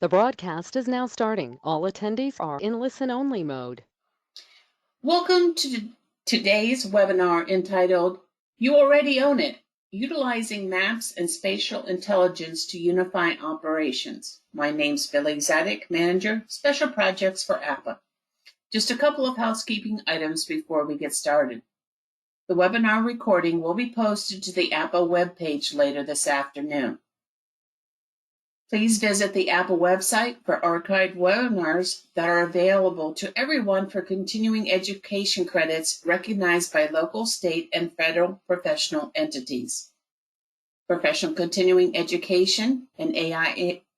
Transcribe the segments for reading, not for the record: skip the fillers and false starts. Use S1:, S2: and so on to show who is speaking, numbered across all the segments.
S1: The broadcast is now starting. All attendees are in listen-only mode.
S2: Welcome to today's webinar entitled, You Already Own It, Utilizing Maps and Spatial Intelligence to Unify Operations. My name's Billy Zadek, Manager, Special Projects for APA. Just a couple of housekeeping items before we get started. The webinar recording will be posted to the APA webpage later this afternoon. Please visit the APA website for archived webinars that are available to everyone for continuing education credits recognized by local, state, and federal professional entities. Professional continuing education and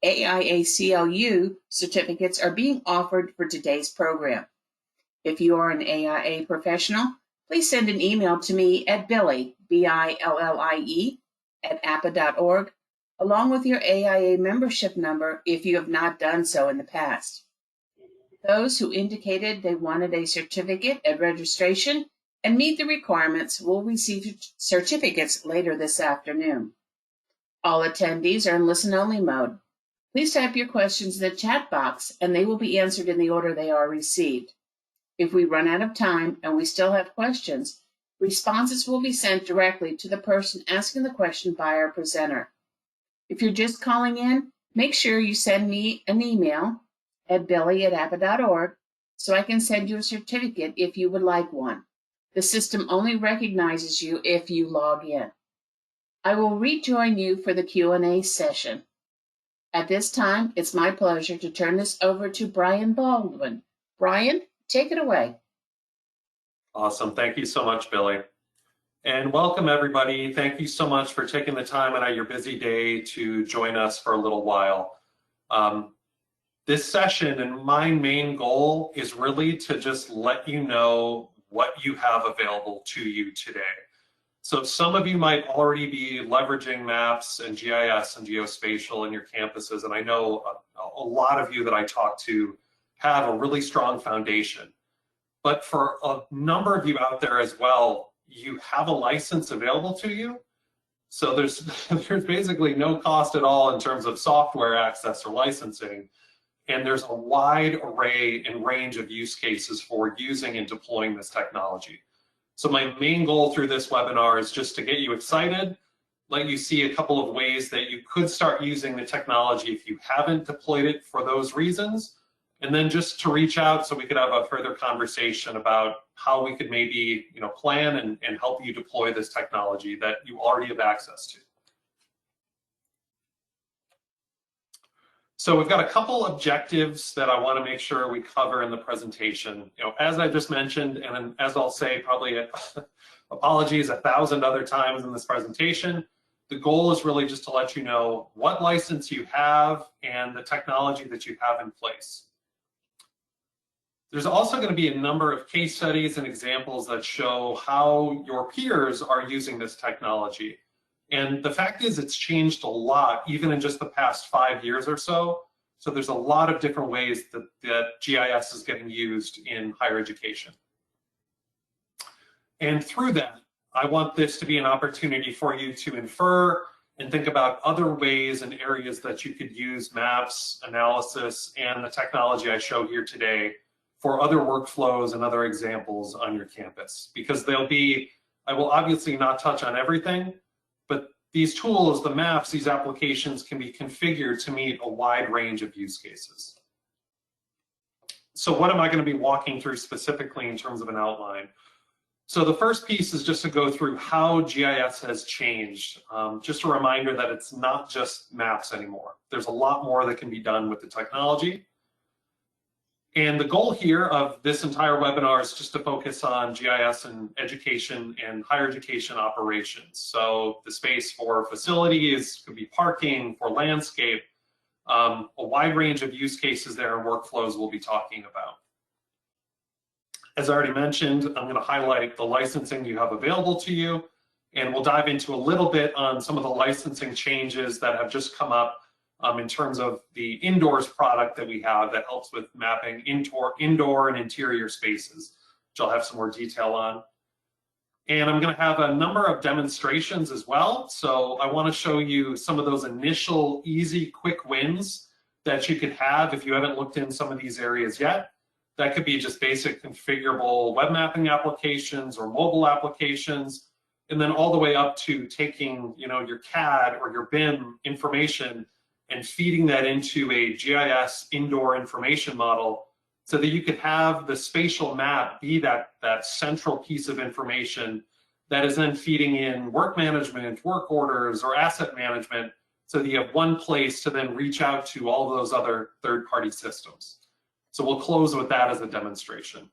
S2: AIA-CLU certificates are being offered for today's program. If you are an AIA professional, please send an email to me at Billie, B-I-L-L-I-E, @apa.org, along with your AIA membership number if you have not done so in the past. Those who indicated they wanted a certificate at registration and meet the requirements will receive certificates later this afternoon. All attendees are in listen-only mode. Please type your questions in the chat box and they will be answered in the order they are received. If we run out of time and we still have questions, responses will be sent directly to the person asking the question by our presenter. If you're just calling in, make sure you send me an email at billie@apa.org so I can send you a certificate if you would like one. The system only recognizes you if you log in. I will rejoin you for the Q&A session. At this time, it's my pleasure to turn this over to Brian Baldwin. Brian, take it away.
S3: Awesome. Thank you so much, Billie. And welcome, everybody. Thank you so much for taking the time out of your busy day to join us for a little while. This session and my main goal is really to just let you know what you have available to you today. So some of you might already be leveraging maps and GIS and geospatial in your campuses, and I know a lot of you that I talk to have a really strong foundation. But for a number of you out there as well, you have a license available to you. So there's basically no cost at all in terms of software access or licensing. And there's a wide array and range of use cases for using and deploying this technology. So my main goal through this webinar is just to get you excited, let you see a couple of ways that you could start using the technology if you haven't deployed it for those reasons, and then just to reach out so we could have a further conversation about how we could maybe plan and help you deploy this technology that you already have access to. So we've got a couple objectives that I want to make sure we cover in the presentation. As I just mentioned, and as I'll say probably apologies 1,000 other times in this presentation, the goal is really just to let you know what license you have and the technology that you have in place. There's also going to be a number of case studies and examples that show how your peers are using this technology. And the fact is it's changed a lot, even in just the past 5 years or so. So there's a lot of different ways that GIS is getting used in higher education. And through that, I want this to be an opportunity for you to infer and think about other ways and areas that you could use maps, analysis, and the technology I show here today for other workflows and other examples on your campus. Because I will obviously not touch on everything, but these tools, the maps, these applications can be configured to meet a wide range of use cases. So what am I going to be walking through specifically in terms of an outline? So the first piece is just to go through how GIS has changed. Just a reminder that it's not just maps anymore. There's a lot more that can be done with the technology. And the goal here of this entire webinar is just to focus on GIS and education and higher education operations. So the space for facilities, could be parking, for landscape, a wide range of use cases there and workflows we'll be talking about. As I already mentioned, I'm going to highlight the licensing you have available to you, and we'll dive into a little bit on some of the licensing changes that have just come up in terms of the Indoors product that we have that helps with mapping indoor and interior spaces, which I'll have some more detail on. And I'm going to have a number of demonstrations as well. So I want to show you some of those initial easy, quick wins that you could have if you haven't looked in some of these areas yet. That could be just basic configurable web mapping applications or mobile applications, and then all the way up to taking, your CAD or your BIM information and feeding that into a GIS indoor information model so that you could have the spatial map be that central piece of information that is then feeding in work management, work orders, or asset management, so that you have one place to then reach out to all of those other third-party systems. So we'll close with that as a demonstration.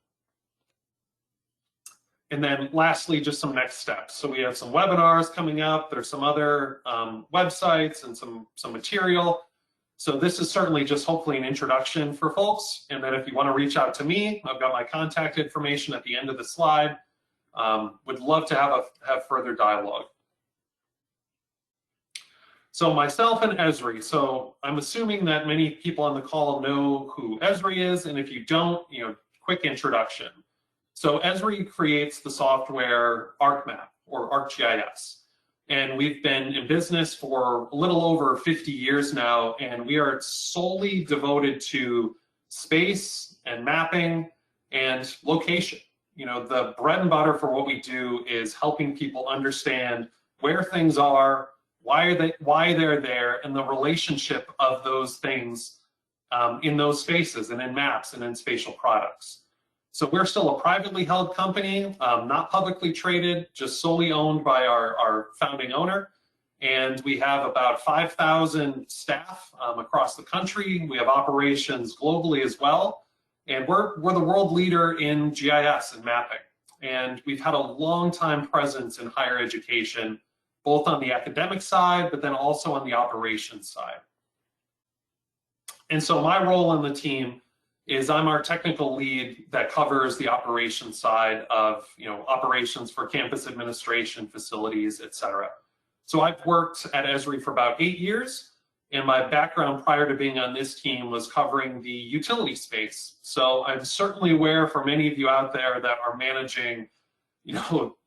S3: And then lastly, just some next steps. So we have some webinars coming up. There's some other websites and some material. So this is certainly just hopefully an introduction for folks. And then if you want to reach out to me, I've got my contact information at the end of the slide. Would love to have further dialogue. So myself and Esri. So I'm assuming that many people on the call know who Esri is, and if you don't, quick introduction. So Esri creates the software ArcMap or ArcGIS, and we've been in business for a little over 50 years now, and we are solely devoted to space and mapping and location. The bread and butter for what we do is helping people understand where things are, why they're there, and the relationship of those things in those spaces and in maps and in spatial products. So we're still a privately held company, not publicly traded, just solely owned by our founding owner. And we have about 5,000 staff across the country. We have operations globally as well. And we're the world leader in GIS and mapping. And we've had a long time presence in higher education, both on the academic side, but then also on the operations side. And so my role on the team is I'm our technical lead that covers the operations side of, operations for campus administration, facilities, et cetera. So I've worked at Esri for about 8 years, and my background prior to being on this team was covering the utility space. So I'm certainly aware for many of you out there that are managing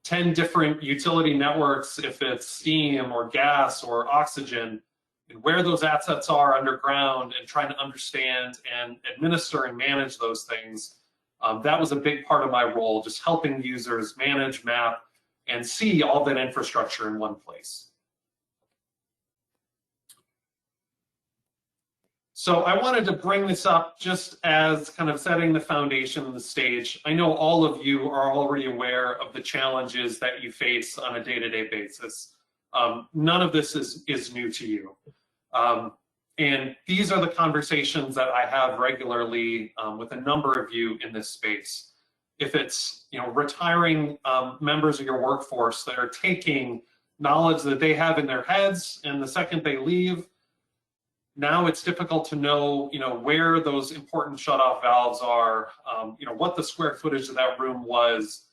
S3: 10 different utility networks, if it's steam or gas or oxygen, and where those assets are underground and trying to understand and administer and manage those things. That was a big part of my role, just helping users manage, map, and see all that infrastructure in one place. So I wanted to bring this up just as kind of setting the foundation and the stage. I know all of you are already aware of the challenges that you face on a day-to-day basis. None of this is new to you. And these are the conversations that I have regularly with a number of you in this space. If it's retiring members of your workforce that are taking knowledge that they have in their heads, and the second they leave, now it's difficult to know, where those important shut-off valves are, what the square footage of that room was.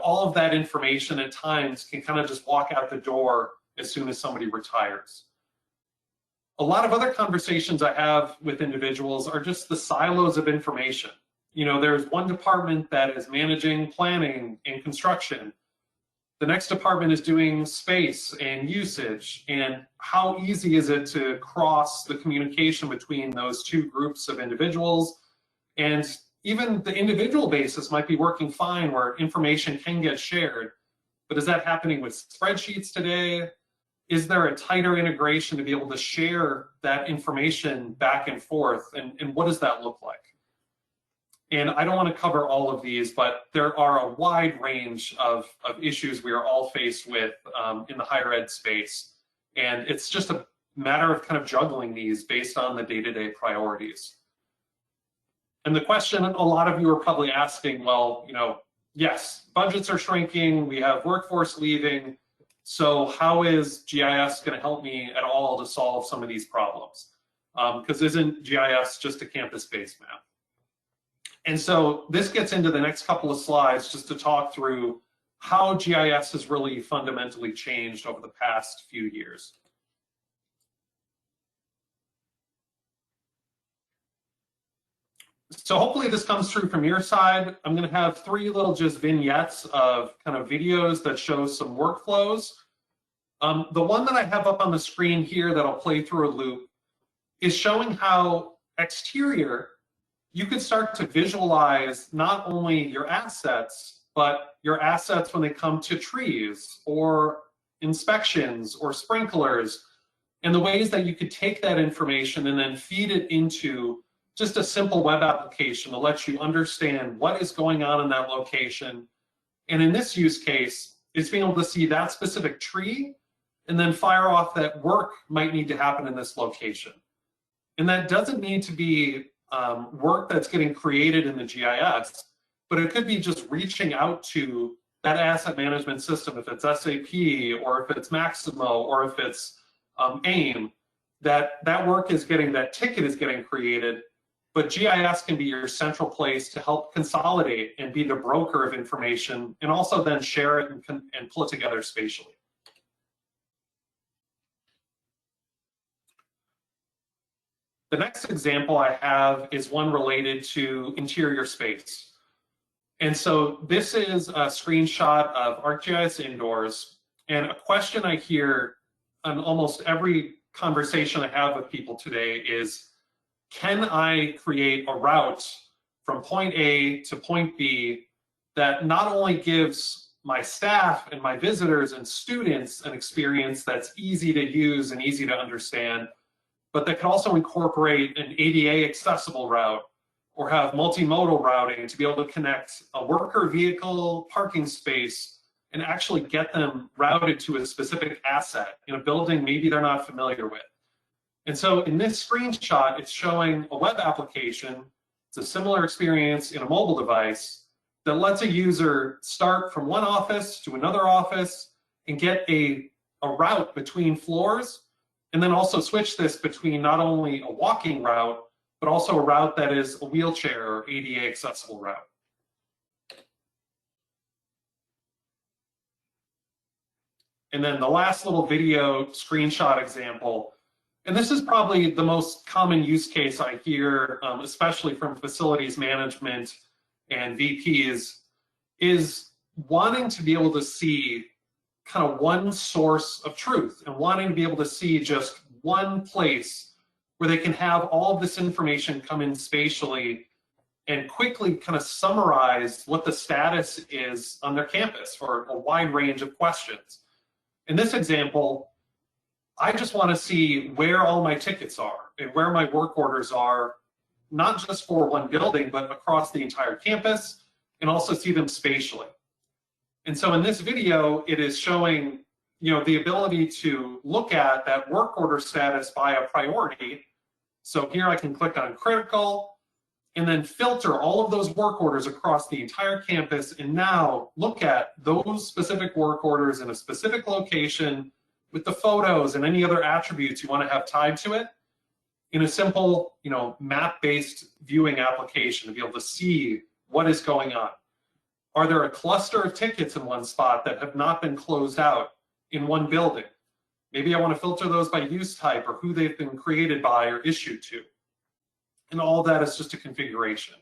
S3: All of that information at times can kind of just walk out the door as soon as somebody retires. A lot of other conversations I have with individuals are just the silos of information. There's one department that is managing planning and construction. The next department is doing space and usage, and how easy is it to cross the communication between those two groups of individuals? And even the individual basis might be working fine where information can get shared, but is that happening with spreadsheets today? Is there a tighter integration to be able to share that information back and forth, and what does that look like? And I don't want to cover all of these, but there are a wide range of issues we are all faced with in the higher ed space. And it's just a matter of kind of juggling these based on the day-to-day priorities. And the question a lot of you are probably asking, well, yes, budgets are shrinking, we have workforce leaving, so how is GIS going to help me at all to solve some of these problems? Because isn't GIS just a campus-based map? And so this gets into the next couple of slides just to talk through how GIS has really fundamentally changed over the past few years. So hopefully this comes through from your side. I'm going to have 3 little just vignettes of kind of videos that show some workflows. The one that I have up on the screen here that I'll play through a loop is showing how exterior, you could start to visualize not only your assets, but your assets when they come to trees or inspections or sprinklers, and the ways that you could take that information and then feed it into just a simple web application to let you understand what is going on in that location. And in this use case, it's being able to see that specific tree and then fire off that work might need to happen in this location. And that doesn't need to be work that's getting created in the GIS, but it could be just reaching out to that asset management system, if it's SAP or if it's Maximo or if it's AIM, that work is getting, that ticket is getting created, but GIS can be your central place to help consolidate and be the broker of information and also then share it and pull it together spatially. The next example I have is one related to interior space. And so this is a screenshot of Arcgis Indoors, and a question I hear on almost every conversation I have with people today is, can I create a route from point A to point B that not only gives my staff and my visitors and students an experience that's easy to use and easy to understand, but that can also incorporate an ADA accessible route or have multimodal routing to be able to connect a worker vehicle parking space and actually get them routed to a specific asset in a building maybe they're not familiar with. And so in this screenshot, it's showing a web application. It's a similar experience in a mobile device that lets a user start from one office to another office and get a route between floors, and then also switch this between not only a walking route, but also a route that is a wheelchair or ADA accessible route. And then the last little video screenshot example, and this is probably the most common use case I hear, especially from facilities management and VPs, is wanting to be able to see kind of one source of truth and wanting to be able to see just one place where they can have all of this information come in spatially and quickly kind of summarize what the status is on their campus for a wide range of questions. In this example, I just want to see where all my tickets are and where my work orders are, not just for one building, but across the entire campus, and also see them spatially. And so in this video, it is showing, the ability to look at that work order status by a priority. So here I can click on critical and then filter all of those work orders across the entire campus, and now look at those specific work orders in a specific location with the photos and any other attributes you want to have tied to it in a simple, map-based viewing application to be able to see what is going on. Are there a cluster of tickets in one spot that have not been closed out in one building? Maybe I want to filter those by use type or who they've been created by or issued to. And all that is just a configuration.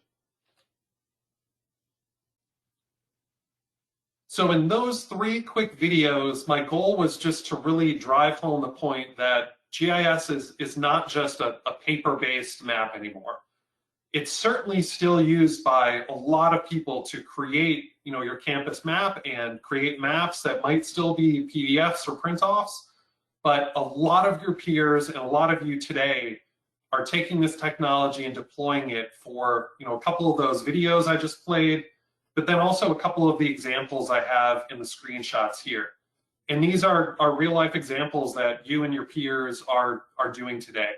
S3: So in those 3 quick videos, my goal was just to really drive home the point that GIS is not just a paper-based map anymore. It's certainly still used by a lot of people to create, your campus map and create maps that might still be PDFs or print-offs, but a lot of your peers and a lot of you today are taking this technology and deploying it for, a couple of those videos I just played, but then also a couple of the examples I have in the screenshots here. And these are real-life examples that you and your peers are doing today.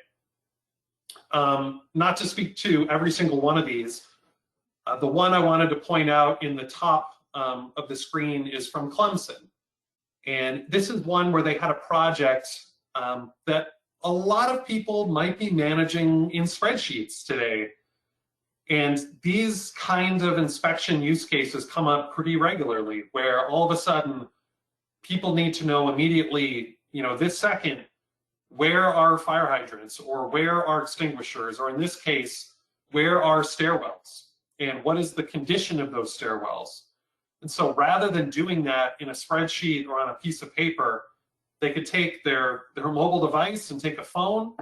S3: Not to speak to every single one of these, the one I wanted to point out in the top of the screen is from Clemson. And this is one where they had a project that a lot of people might be managing in spreadsheets today. And these kinds of inspection use cases come up pretty regularly, where all of a sudden people need to know immediately, this second, where are fire hydrants, or where are extinguishers, or in this case, where are stairwells, and what is the condition of those stairwells? And so rather than doing that in a spreadsheet or on a piece of paper, they could take their mobile device and take a phone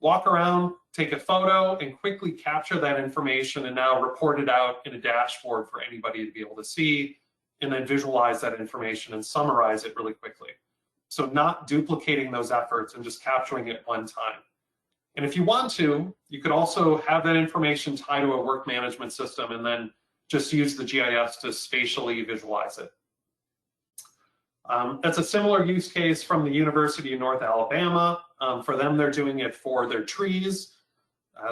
S3: walk around, take a photo, and quickly capture that information and now report it out in a dashboard for anybody to be able to see, and then visualize that information and summarize it really quickly. So not duplicating those efforts and just capturing it one time. And if you want to, you could also have that information tied to a work management system and then just use the GIS to spatially visualize it. That's a similar use case from the University of North Alabama. For them, they're doing it for their trees,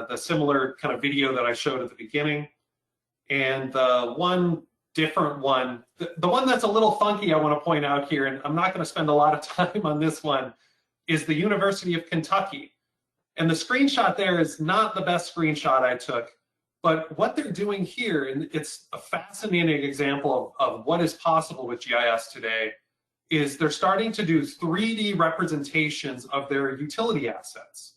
S3: the similar kind of video that I showed at the beginning. And the one different one, the one that's a little funky I want to point out here, and I'm not going to spend a lot of time on this one, is the University of Kentucky. And the screenshot there is not the best screenshot I took, but what they're doing here, and it's a fascinating example of what is possible with GIS today, is they're starting to do 3D representations of their utility assets.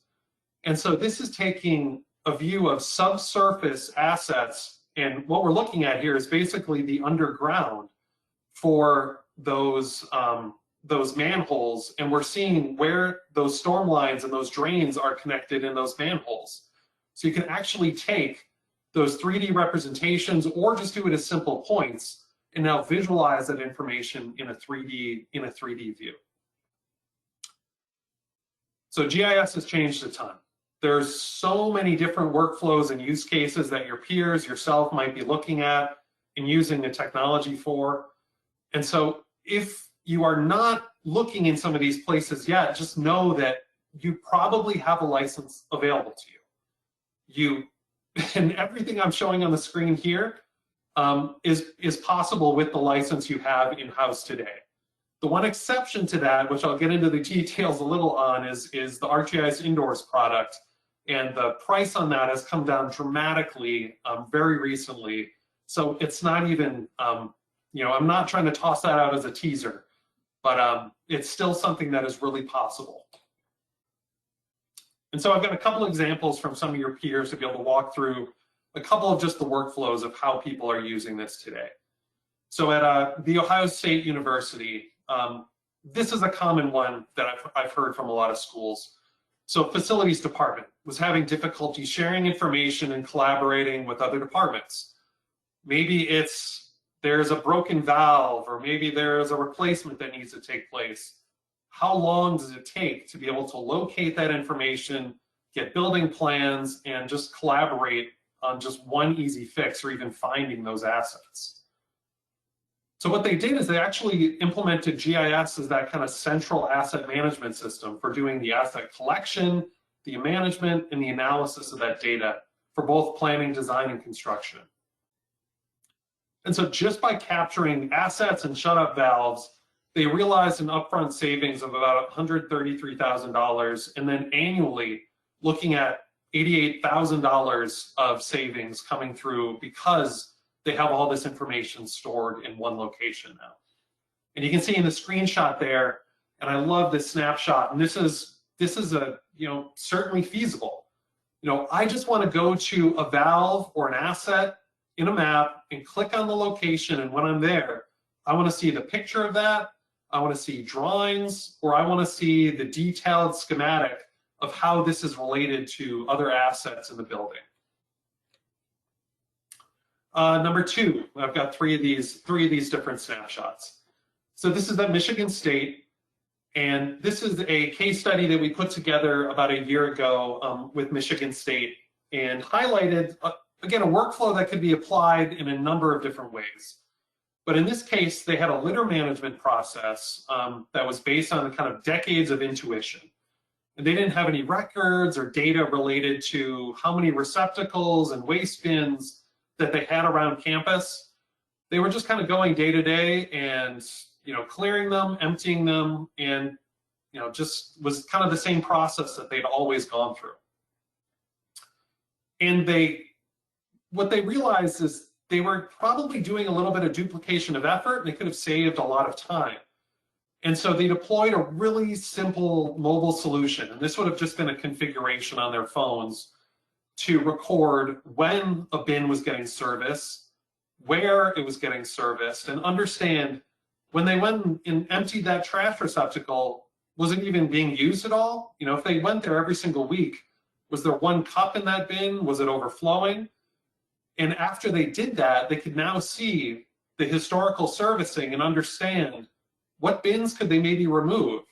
S3: And so this is taking a view of subsurface assets, and what we're looking at here is basically the underground for those manholes, and we're seeing where those storm lines and those drains are connected in those manholes. So you can actually take those 3D representations or just do it as simple points and now visualize that information in a 3D view. So GIS has changed a ton. There's so many different workflows and use cases that your peers, yourself might be looking at and using the technology for. And so if you are not looking in some of these places yet, just know that you probably have a license available to you. And everything I'm showing on the screen here is possible with the license you have in-house today. The one exception to that, which I'll get into the details a little on, is the Arcgis Indoors product. And the price on that has come down dramatically very recently. So it's not even, I'm not trying to toss that out as a teaser, but it's still something that is really possible. And so I've got a couple examples from some of your peers to be able to walk through a couple of just the workflows of how people are using this today. So at The Ohio State University, this is a common one that I've heard from a lot of schools. So facilities department was having difficulty sharing information and collaborating with other departments. Maybe there's a broken valve, or maybe there's a replacement that needs to take place. How long does it take to be able to locate that information, get building plans, and just collaborate on just one easy fix or even finding those assets? So what they did is they actually implemented GIS as that kind of central asset management system for doing the asset collection, the management, and the analysis of that data for both planning, design, and construction. And so just by capturing assets and shut-up valves, they realized an upfront savings of about $133,000, and then annually looking at $88,000 of savings coming through because they have all this information stored in one location now. And you can see in the screenshot there, and I love this snapshot, and this is a, certainly feasible. I just want to go to a valve or an asset in a map and click on the location, and when I'm there, I want to see the picture of that, I want to see drawings, or I want to see the detailed schematic of how this is related to other assets in the building. Number two, I've got three of these different snapshots. So this is at Michigan State, and this is a case study that we put together about a year ago with Michigan State, and highlighted, again, a workflow that could be applied in a number of different ways. But in this case, they had a litter management process that was based on kind of decades of intuition. And they didn't have any records or data related to how many receptacles and waste bins that they had around campus. They were just kind of going day to day and clearing them, emptying them, and just was kind of the same process that they'd always gone through. And what they realized is they were probably doing a little bit of duplication of effort, and they could have saved a lot of time. And so they deployed a really simple mobile solution, and this would have just been a configuration on their phones to record when a bin was getting serviced, where it was getting serviced, and understand when they went and emptied that trash receptacle, was it even being used at all? If they went there every single week, Was there one cup in that bin? Was it overflowing? And after they did that, they could now see the historical servicing and understand what bins could they maybe remove?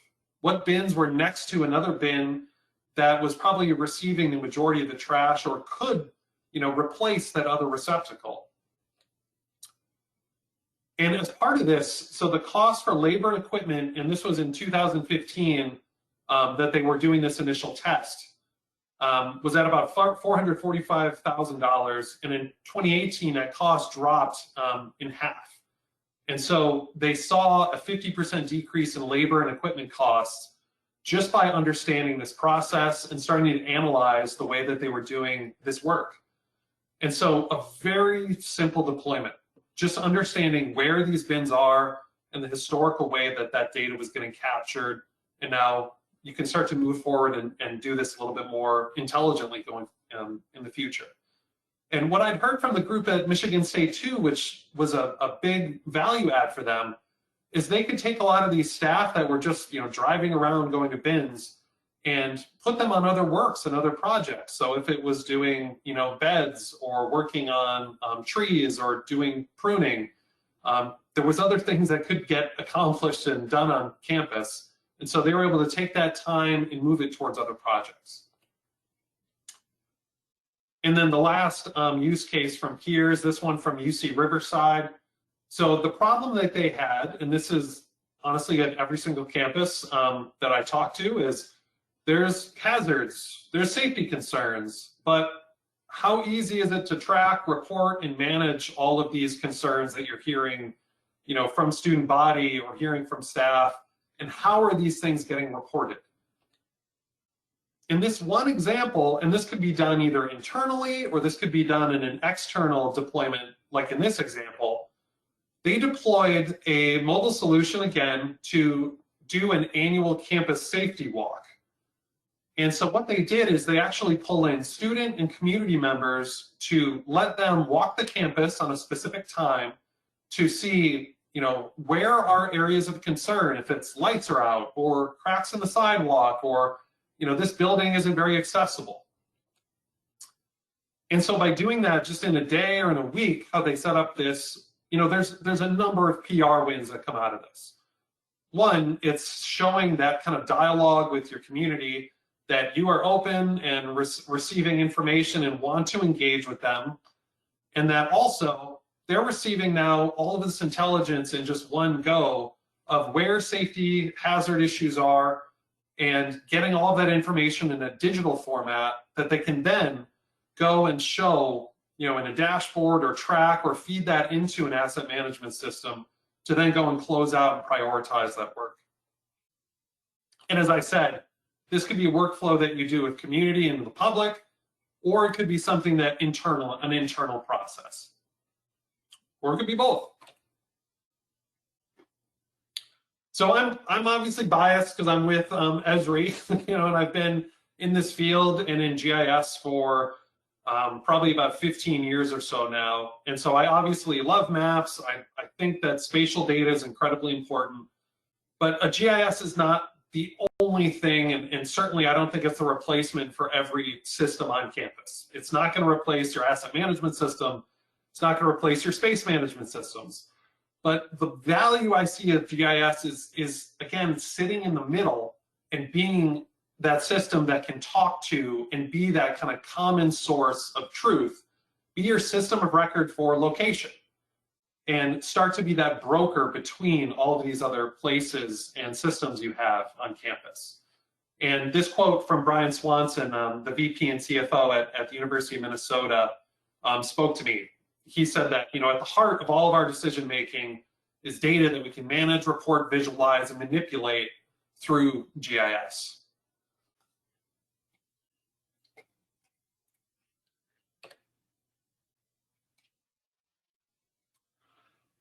S3: What bins were next to another bin that was probably receiving the majority of the trash, or could, replace that other receptacle? And as part of this, so the cost for labor and equipment, and this was in 2015 that they were doing this initial test, was at about $445,000, and in 2018 that cost dropped in half. And so they saw a 50% decrease in labor and equipment costs just by understanding this process and starting to analyze the way that they were doing this work. And so a very simple deployment, just understanding where these bins are and the historical way that that data was getting captured. And now you can start to move forward and do this a little bit more intelligently going in the future. And what I'd heard from the group at Michigan State too, which was a big value add for them, is they could take a lot of these staff that were just driving around going to bins and put them on other works and other projects. So if it was doing beds or working on trees or doing pruning, there was other things that could get accomplished and done on campus. And so they were able to take that time and move it towards other projects. And then the last use case from here is this one from UC Riverside. So the problem that they had, and this is honestly at every single campus that I talk to, is there's hazards, there's safety concerns, but how easy is it to track, report, and manage all of these concerns that you're hearing, from student body or hearing from staff, and how are these things getting reported? In this one example, and this could be done either internally or this could be done in an external deployment, like in this example, they deployed a mobile solution again to do an annual campus safety walk. And so what they did is they actually pull in student and community members to let them walk the campus on a specific time to see, where are areas of concern, if it's lights are out or cracks in the sidewalk, or this building isn't very accessible. And so by doing that just in a day or in a week, how they set up this, there's a number of PR wins that come out of this. One, it's showing that kind of dialogue with your community, that you are open and receiving information and want to engage with them. And that also they're receiving now all of this intelligence in just one go of where safety hazard issues are, and getting all of that information in a digital format that they can then go and show, in a dashboard or track or feed that into an asset management system to then go and close out and prioritize that work. And as I said, this could be a workflow that you do with community and the public, or it could be something that an internal process, or it could be both. So I'm obviously biased because I'm with Esri, and I've been in this field and in GIS for probably about 15 years or so now. And so I obviously love maps. I think that spatial data is incredibly important, but a GIS is not the only thing, and certainly I don't think it's a replacement for every system on campus. It's not going to replace your asset management system. It's not going to replace your space management systems. But the value I see of GIS is again, sitting in the middle and being that system that can talk to and be that kind of common source of truth, be your system of record for location, and start to be that broker between all of these other places and systems you have on campus. And this quote from Brian Swanson, the VP and CFO at the University of Minnesota, spoke to me. He said that, at the heart of all of our decision making is data that we can manage, report, visualize, and manipulate through GIS.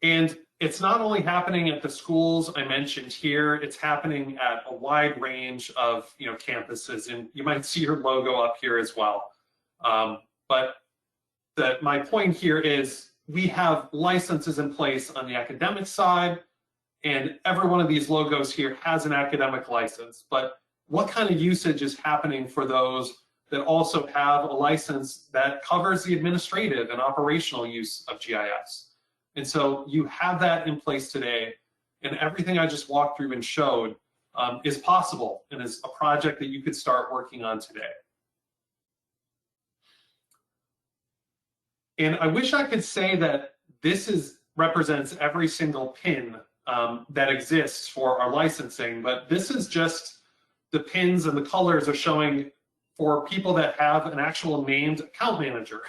S3: And it's not only happening at the schools I mentioned here, it's happening at a wide range of campuses, and you might see your logo up here as well. But my point here is we have licenses in place on the academic side, and every one of these logos here has an academic license. But what kind of usage is happening for those that also have a license that covers the administrative and operational use of GIS. And so you have that in place today, and everything I just walked through and showed is possible and is a project that you could start working on today. And I wish I could say that this represents every single pin that exists for our licensing, but this is just the pins, and the colors are showing for people that have an actual named account manager.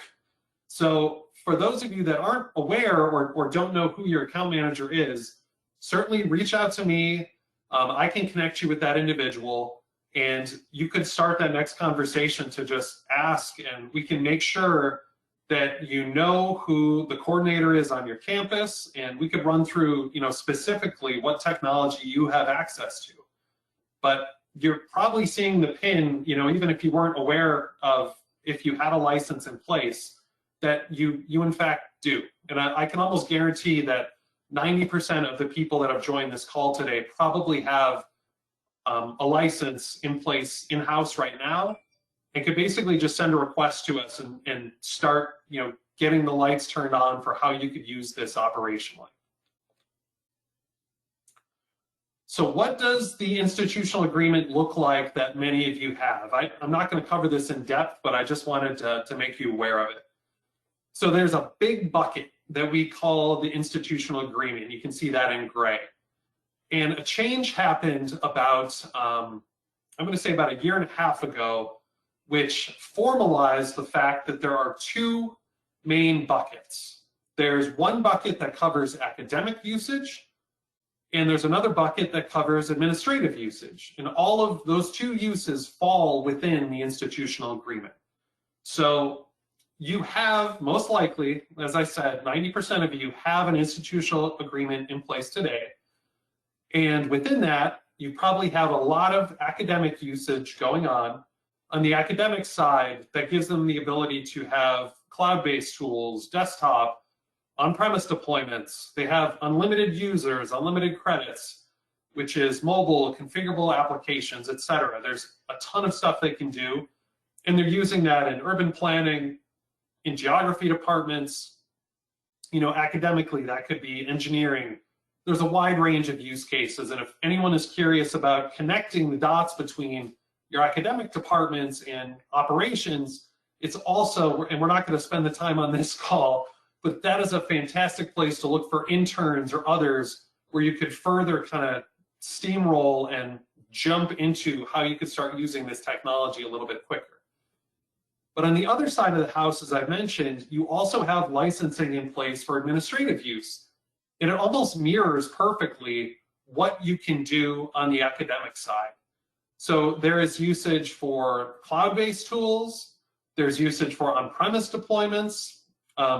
S3: So for those of you that aren't aware or don't know who your account manager is, certainly reach out to me. I can connect you with that individual, and you could start that next conversation to just ask, and we can make sure that you know who the coordinator is on your campus, and we could run through, specifically what technology you have access to. But you're probably seeing the pin, even if you weren't aware of if you had a license in place, that you in fact do. And I can almost guarantee that 90% of the people that have joined this call today probably have a license in place in-house right now, and could basically just send a request to us and start, getting the lights turned on for how you could use this operationally. So what does the institutional agreement look like that many of you have? I'm not going to cover this in depth, but I just wanted to make you aware of it. So there's a big bucket that we call the institutional agreement. You can see that in gray. And a change happened about, I'm going to say about 1.5 years ago, which formalized the fact that there are two main buckets. There's one bucket that covers academic usage, and there's another bucket that covers administrative usage. And all of those two uses fall within the institutional agreement. So you have, most likely, as I said, 90% of you have an institutional agreement in place today. And within that, you probably have a lot of academic usage going on. On the academic side, that gives them the ability to have cloud-based tools, desktop, on-premise deployments. They have unlimited users, unlimited credits, which is mobile, configurable applications, etc. There's a ton of stuff they can do, and they're using that in urban planning, in geography departments. Academically, that could be engineering. There's a wide range of use cases, and if anyone is curious about connecting the dots between your academic departments and operations, it's also, and we're not going to spend the time on this call, but that is a fantastic place to look for interns or others where you could further kind of steamroll and jump into how you could start using this technology a little bit quicker. But on the other side of the house, as I mentioned, you also have licensing in place for administrative use. And it almost mirrors perfectly what you can do on the academic side. So there is usage for cloud-based tools, there's usage for on-premise deployments,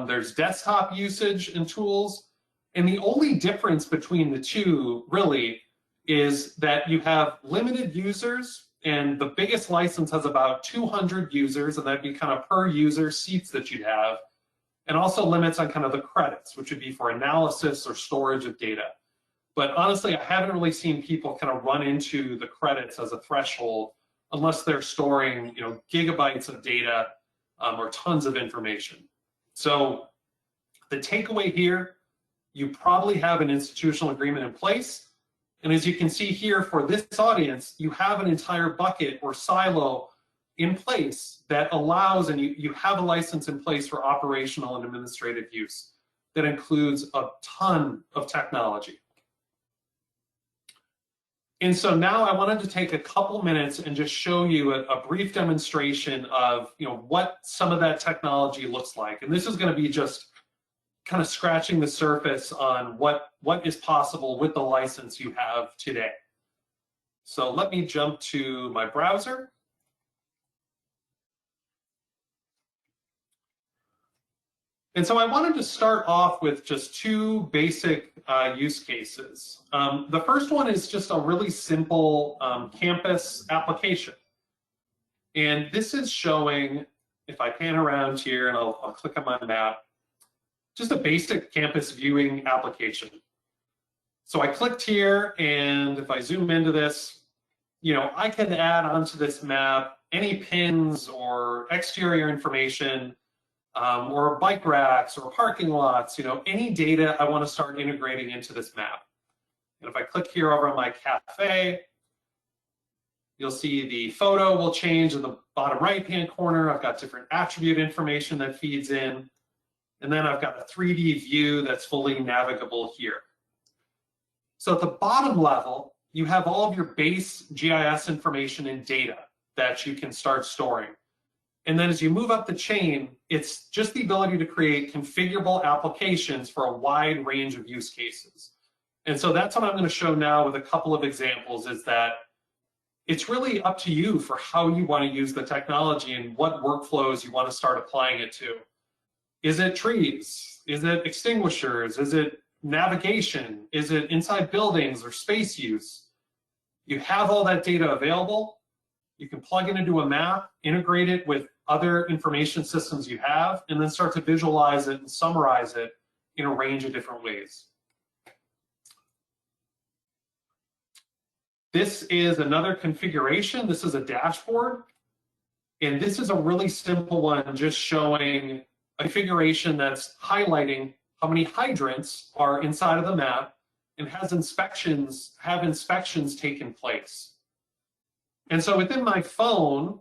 S3: there's desktop usage and tools, and the only difference between the two really is that you have limited users, and the biggest license has about 200 users, and that'd be kind of per user seats that you'd have, and also limits on kind of the credits, which would be for analysis or storage of data. But honestly, I haven't really seen people kind of run into the credits as a threshold unless they're storing, gigabytes of data or tons of information. So the takeaway here, you probably have an institutional agreement in place. And as you can see here for this audience, you have an entire bucket or silo in place that allows, and you have a license in place for operational and administrative use that includes a ton of technology. And so now I wanted to take a couple minutes and just show you a brief demonstration of what some of that technology looks like. And this is going to be just kind of scratching the surface on what is possible with the license you have today. So let me jump to my browser. And so I wanted to start off with just two basic use cases. The first one is just a really simple campus application. And this is showing, if I pan around here and I'll click on my map, just a basic campus viewing application. So I clicked here, and if I zoom into this, I can add onto this map any pins or exterior information, or bike racks or parking lots, any data I want to start integrating into this map. And if I click here over on my cafe, you'll see the photo will change in the bottom right-hand corner. I've got different attribute information that feeds in. And then I've got a 3D view that's fully navigable here. So at the bottom level, you have all of your base GIS information and data that you can start storing. And then as you move up the chain, it's just the ability to create configurable applications for a wide range of use cases. And so that's what I'm going to show now with a couple of examples, is that it's really up to you for how you want to use the technology and what workflows you want to start applying it to. Is it trees? Is it extinguishers? Is it navigation? Is it inside buildings or space use? You have all that data available. You can plug it into a map, integrate it with other information systems you have, and then start to visualize it and summarize it in a range of different ways. This is another configuration. This is a dashboard. And this is a really simple one, just showing a configuration that's highlighting how many hydrants are inside of the map and have inspections taken place. And so within my phone,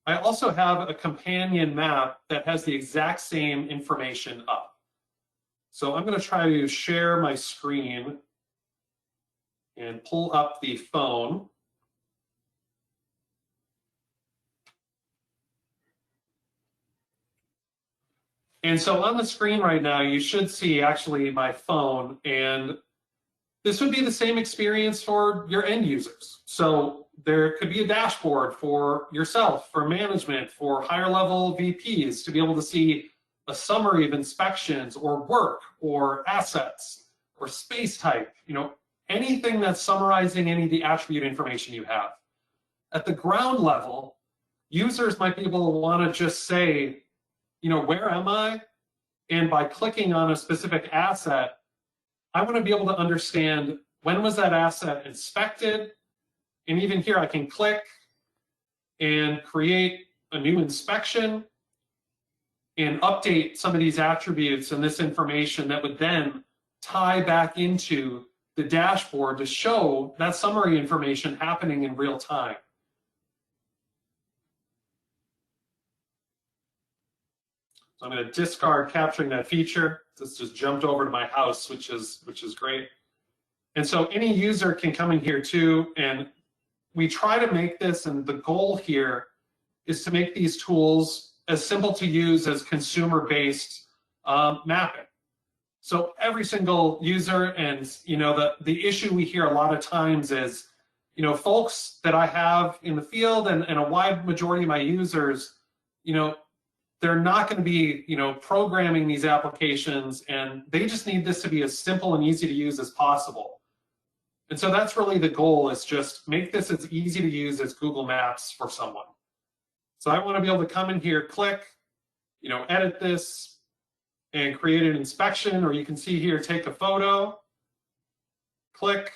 S3: I also have a companion map that has the exact same information up. So I'm going to try to share my screen and pull up the phone. And so on the screen right now, you should see actually my phone, and this would be the same experience for your end users. So there could be a dashboard for yourself, for management, for higher level VPs to be able to see a summary of inspections or work or assets or space type, anything that's summarizing any of the attribute information you have. At the ground level, users might be able to want to just say, where am I? And by clicking on a specific asset, I want to be able to understand when was that asset inspected. And even here, I can click and create a new inspection and update some of these attributes and this information that would then tie back into the dashboard to show that summary information happening in real time. So I'm going to discard capturing that feature. This just jumped over to my house, which is great. And so any user can come in here too, and we try to make this, and the goal here is to make these tools as simple to use as consumer-based mapping. So every single user, and the issue we hear a lot of times is, folks that I have in the field and a wide majority of my users, they're not going to be, programming these applications, and they just need this to be as simple and easy to use as possible. And so that's really the goal, is just make this as easy to use as Google Maps for someone. So I want to be able to come in here, click, edit this, and create an inspection, or you can see here, take a photo, click,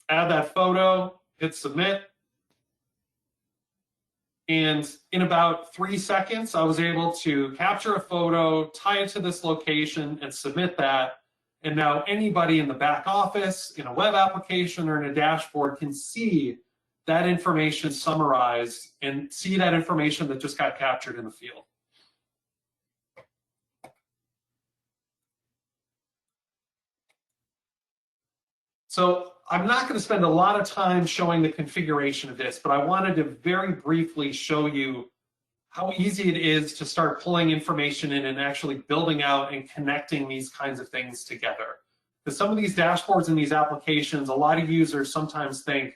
S3: add that photo, hit submit. And in about 3 seconds, I was able to capture a photo, tie it to this location, and submit that. And now anybody in the back office, in a web application, or in a dashboard can see that information summarized and see that information that just got captured in the field. So I'm not going to spend a lot of time showing the configuration of this, but I wanted to very briefly show you how easy it is to start pulling information in and actually building out and connecting these kinds of things together. Because some of these dashboards and these applications, a lot of users sometimes think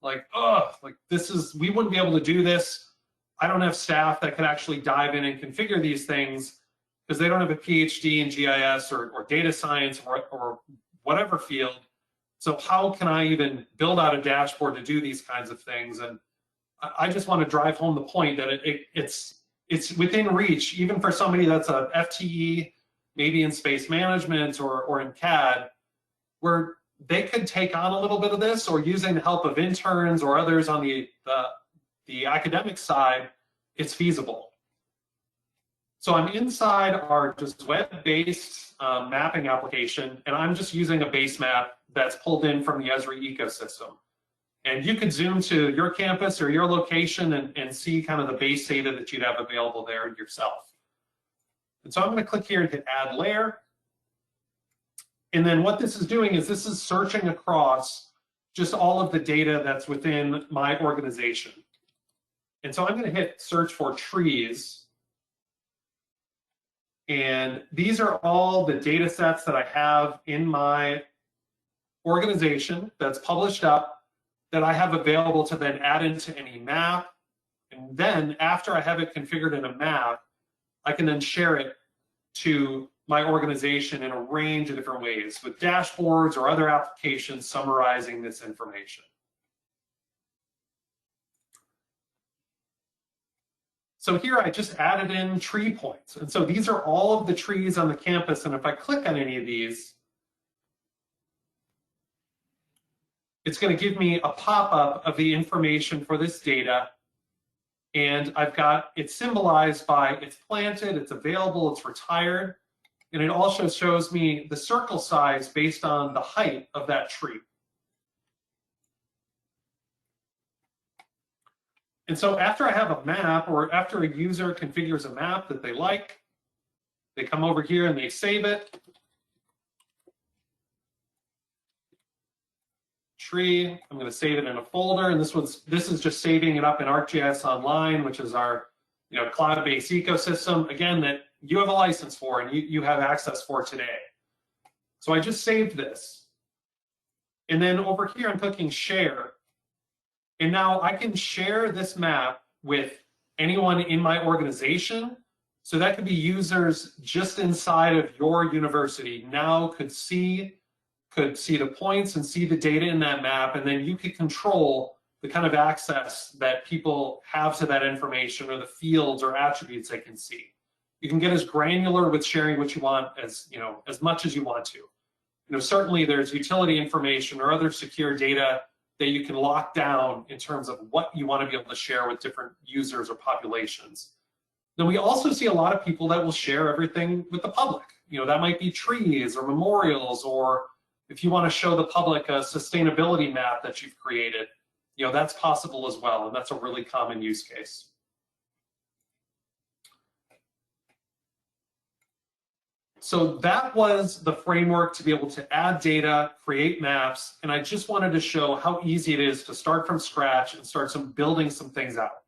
S3: like, oh, we wouldn't be able to do this. I don't have staff that can actually dive in and configure these things because they don't have a PhD in GIS or data science or whatever field. So how can I even build out a dashboard to do these kinds of things? And I just want to drive home the point that it's within reach, even for somebody that's a FTE, maybe in space management or in CAD, where they could take on a little bit of this, or using the help of interns or others on the academic side, it's feasible. So I'm inside our just web-based mapping application, and I'm just using a base map that's pulled in from the Esri ecosystem. And you could zoom to your campus or your location and see kind of the base data that you'd have available there yourself. And so I'm going to click here and hit Add Layer. And then what this is doing is this is searching across just all of the data that's within my organization. And so I'm going to hit Search for Trees. And these are all the data sets that I have in my organization that's published up, that I have available to then add into any map. And then after I have it configured in a map, I can then share it to my organization in a range of different ways with dashboards or other applications summarizing this information. So here I just added in tree points. And so these are all of the trees on the campus. And if I click on any of these, it's going to give me a pop-up of the information for this data. And I've got it symbolized by it's planted, it's available, it's retired. And it also shows me the circle size based on the height of that tree. And so after I have a map, or after a user configures a map that they like, they come over here and they save it. Tree, I'm going to save it in a folder, and this is just saving it up in ArcGIS Online, which is our cloud-based ecosystem, again, that you have a license for and you have access for today. So I just saved this. And then over here, I'm clicking Share. And now I can share this map with anyone in my organization. So that could be users just inside of your university now could see the points and see the data in that map, and then you could control the kind of access that people have to that information, or the fields or attributes they can see. You can get as granular with sharing what you want as much as you want to. Certainly there's utility information or other secure data that you can lock down in terms of what you want to be able to share with different users or populations. Then we also see a lot of people that will share everything with the public. That might be trees or memorials, or if you want to show the public a sustainability map that you've created, that's possible as well, and that's a really common use case. So that was the framework to be able to add data, create maps, and I just wanted to show how easy it is to start from scratch and start building some things out.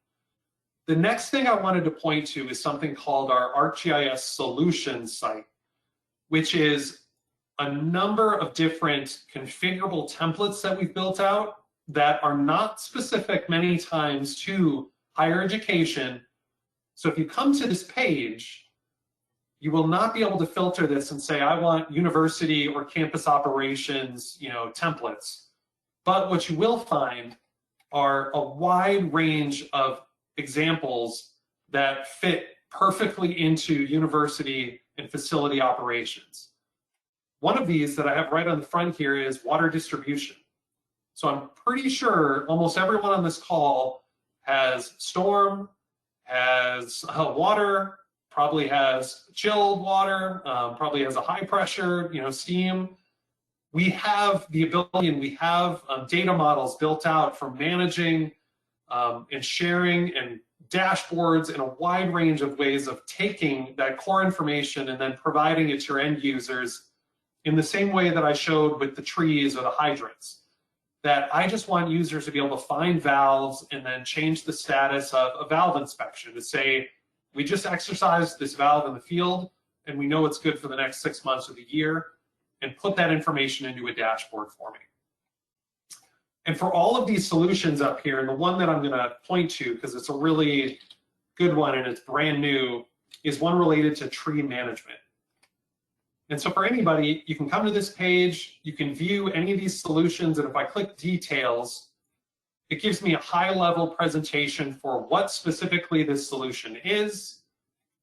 S3: The next thing I wanted to point to is something called our Arcgis Solution site, which is a number of different configurable templates that we've built out that are not specific many times to higher education. So if you come to this page, you will not be able to filter this and say, I want university or campus operations, templates. But what you will find are a wide range of examples that fit perfectly into university and facility operations. One of these that I have right on the front here is water distribution. So I'm pretty sure almost everyone on this call has storm, has water, probably has chilled water, probably has a high pressure, steam. We have the ability, and we have data models built out for managing and sharing and dashboards in a wide range of ways of taking that core information and then providing it to your end users in the same way that I showed with the trees or the hydrants. That I just want users to be able to find valves and then change the status of a valve inspection to say, we just exercised this valve in the field and we know it's good for the next 6 months of the year, and put that information into a dashboard for me. And for all of these solutions up here, and the one that I'm going to point to because it's a really good one and it's brand new, is one related to tree management. And so for anybody, you can come to this page, you can view any of these solutions, and if I click details, it gives me a high-level presentation for what specifically this solution is,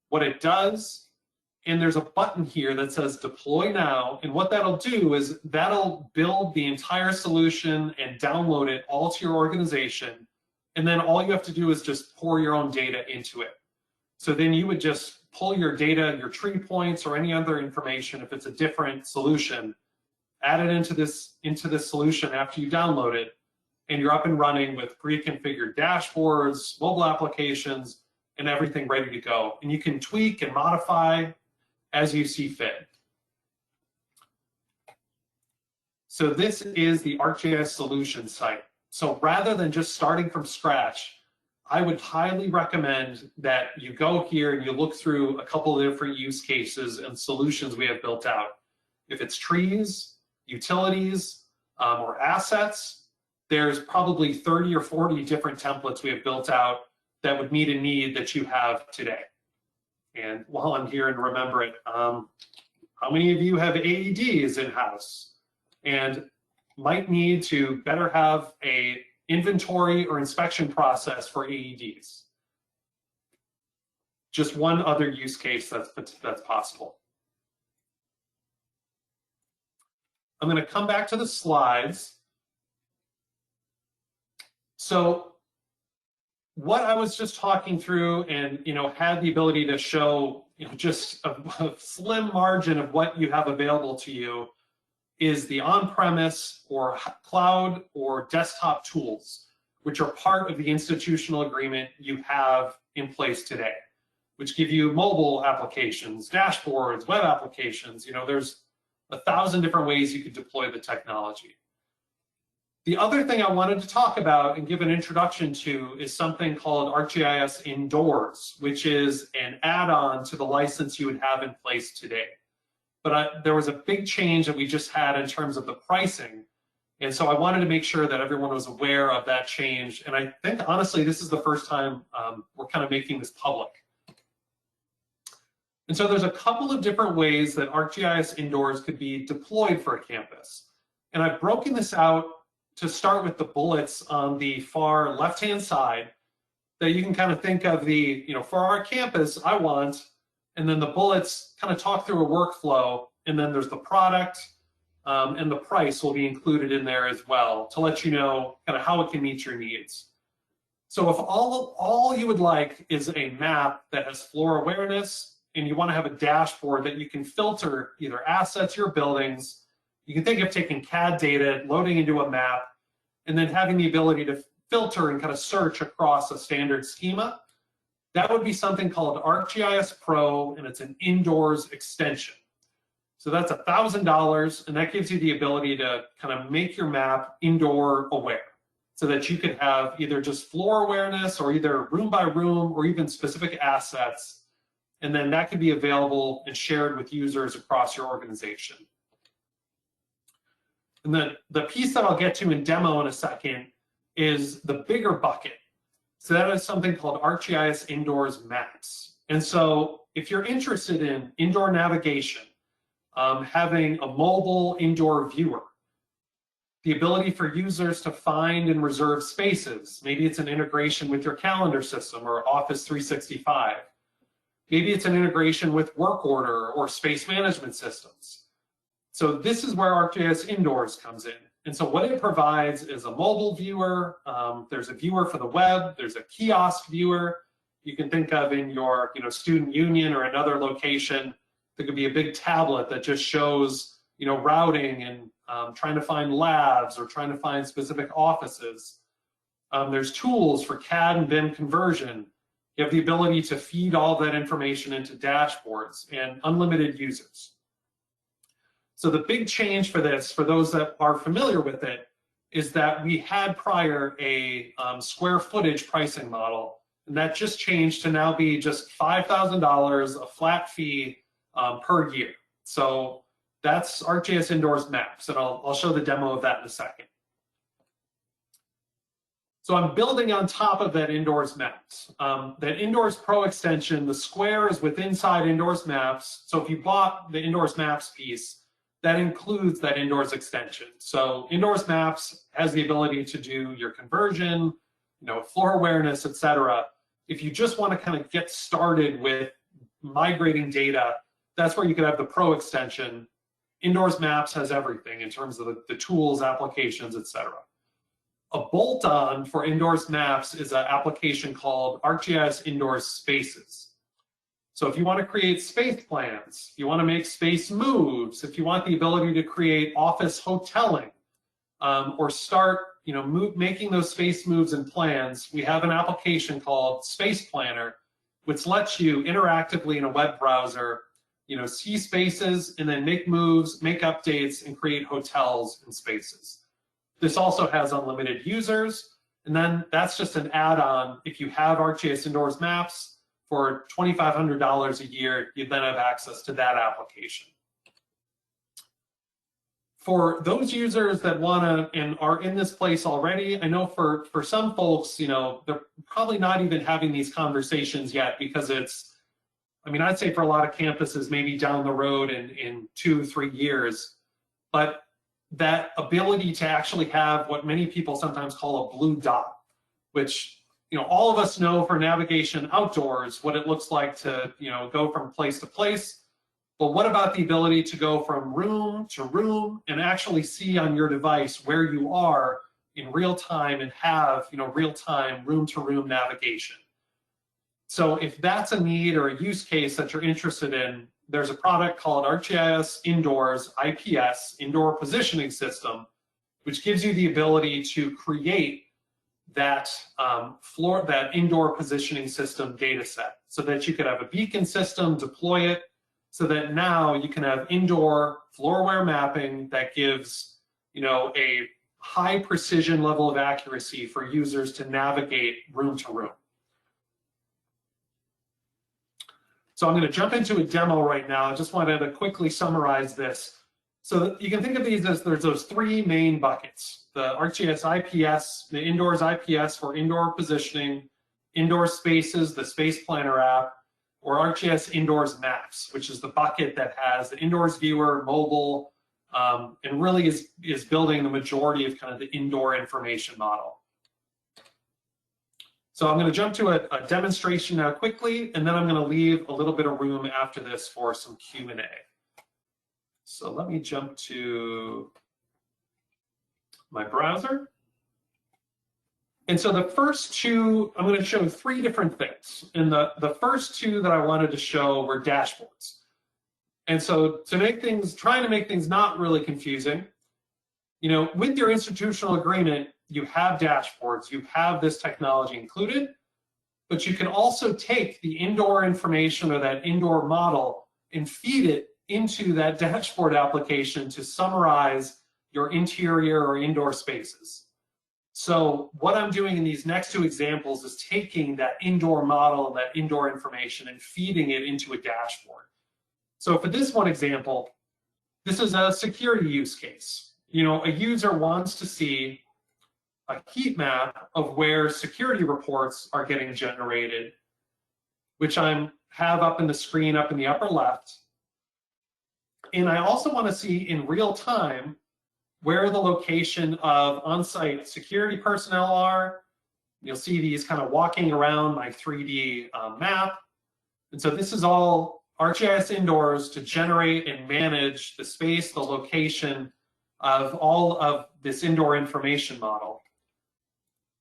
S3: what it does, and there's a button here that says deploy now. And what that'll do is that'll build the entire solution and download it all to your organization. And then all you have to do is just pour your own data into it. So then you would just pull your data, your tree points, or any other information, if it's a different solution, add it into this solution after you download it, and you're up and running with pre-configured dashboards, mobile applications, and everything ready to go. And you can tweak and modify as you see fit. So this is the Arcgis Solution site. So rather than just starting from scratch, I would highly recommend that you go here and you look through a couple of different use cases and solutions we have built out. If it's trees, utilities, or assets, there's probably 30 or 40 different templates we have built out that would meet a need that you have today. And while I'm here and remember it, how many of you have AEDs in-house and might need to better have a inventory or inspection process for AEDs? Just one other use case that's possible. I'm going to come back to the slides. So what I was just talking through and had the ability to show just a slim margin of what you have available to you is the on-premise or cloud or desktop tools, which are part of the institutional agreement you have in place today, which give you mobile applications, dashboards, web applications. There's 1,000 different ways you could deploy the technology. The other thing I wanted to talk about and give an introduction to is something called Arcgis Indoors, which is an add-on to the license you would have in place today. But there was a big change that we just had in terms of the pricing. And so I wanted to make sure that everyone was aware of that change. And I think, honestly, this is the first time we're kind of making this public. And so there's a couple of different ways that Arcgis Indoors could be deployed for a campus. And I've broken this out to start with the bullets on the far left-hand side that you can kind of think of for our campus, I want, and then the bullets kind of talk through a workflow, and then there's the product, and the price will be included in there as well to let you know kind of how it can meet your needs. So if all you would like is a map that has floor awareness, and you want to have a dashboard that you can filter either assets or buildings, you can think of taking CAD data, loading into a map, and then having the ability to filter and kind of search across a standard schema. That would be something called Arcgis Pro, and it's an Indoors extension. So that's $1,000, and that gives you the ability to kind of make your map indoor aware so that you could have either just floor awareness or either room by room or even specific assets. And then that could be available and shared with users across your organization. And then the piece that I'll get to in demo in a second is the bigger bucket. So that is something called Arcgis Indoors Maps. And so if you're interested in indoor navigation, having a mobile indoor viewer, the ability for users to find and reserve spaces, maybe it's an integration with your calendar system or Office 365. Maybe it's an integration with work order or space management systems. So this is where Arcgis Indoors comes in. And so what it provides is a mobile viewer. There's a viewer for the web. There's a kiosk viewer. You can think of in your student union or another location. There could be a big tablet that just shows routing and trying to find labs or trying to find specific offices. There's tools for CAD and BIM conversion. You have the ability to feed all that information into dashboards and unlimited users. So the big change for this, for those that are familiar with it, is that we had prior a square footage pricing model, and that just changed to now be just $5,000, a flat fee per year. So that's Arcgis Indoors Maps, and I'll show the demo of that in a second. So I'm building on top of that Indoors Maps. That Indoors Pro extension, the square is within inside Indoors Maps. So if you bought the Indoors Maps piece, that includes that Indoors extension. So Indoors Maps has the ability to do your conversion, floor awareness, et cetera. If you just want to kind of get started with migrating data that's where you could have the Pro extension. Indoors Maps has everything in terms of the tools, applications, etc. A bolt-on for Indoors Maps is an application called Arcgis Indoors Spaces. So if you want to create space plans, if you want to make space moves, if you want the ability to create office hoteling, or start making those space moves and plans, we have an application called Space Planner, which lets you interactively in a web browser see spaces and then make moves, make updates, and create hotels and spaces. This also has unlimited users, and then that's just an add-on. If you have Arcgis Indoors Maps for $2,500 a year, you then have access to that application. For those users that want to and are in this place already, I know for some folks, they're probably not even having these conversations yet because it's, I'd say for a lot of campuses, maybe down the road in 2-3 years, but that ability to actually have what many people sometimes call a blue dot, which all of us know for navigation outdoors what it looks like to go from place to place. But what about the ability to go from room to room and actually see on your device where you are in real time and have real-time room-to-room navigation? So if that's a need or a use case that you're interested in, there's a product called Arcgis Indoors IPS, Indoor Positioning System, which gives you the ability to create that that indoor positioning system data set so that you could have a beacon system, deploy it, so that now you can have indoor floor-aware mapping that gives a high precision level of accuracy for users to navigate room to room. So I'm going to jump into a demo right now. I just wanted to quickly summarize this. So you can think of these as there's those 3 main buckets: the Arcgis IPS, the Indoors IPS for indoor positioning, Indoor Spaces, the Space Planner app, or Arcgis Indoors Maps, which is the bucket that has the Indoors Viewer, mobile, and really is building the majority of kind of the indoor information model. So I'm going to jump to a demonstration now quickly, and then I'm going to leave a little bit of room after this for some Q&A. So let me jump to my browser. And so the first 2, I'm going to show 3 different things. And the first 2 that I wanted to show were dashboards. And so trying to make things not really confusing, with your institutional agreement, you have dashboards, you have this technology included, but you can also take the indoor information or that indoor model and feed it into that dashboard application to summarize your interior or indoor spaces. So what I'm doing in these next 2 examples is taking that indoor model and that indoor information and feeding it into a dashboard. So for this one example, this is a security use case. A user wants to see a heat map of where security reports are getting generated, which I have up in the screen up in the upper left. And I also want to see in real time where the location of on-site security personnel are. You'll see these kind of walking around my 3D map. And so this is all Arcgis Indoors to generate and manage the space, the location of all of this indoor information model.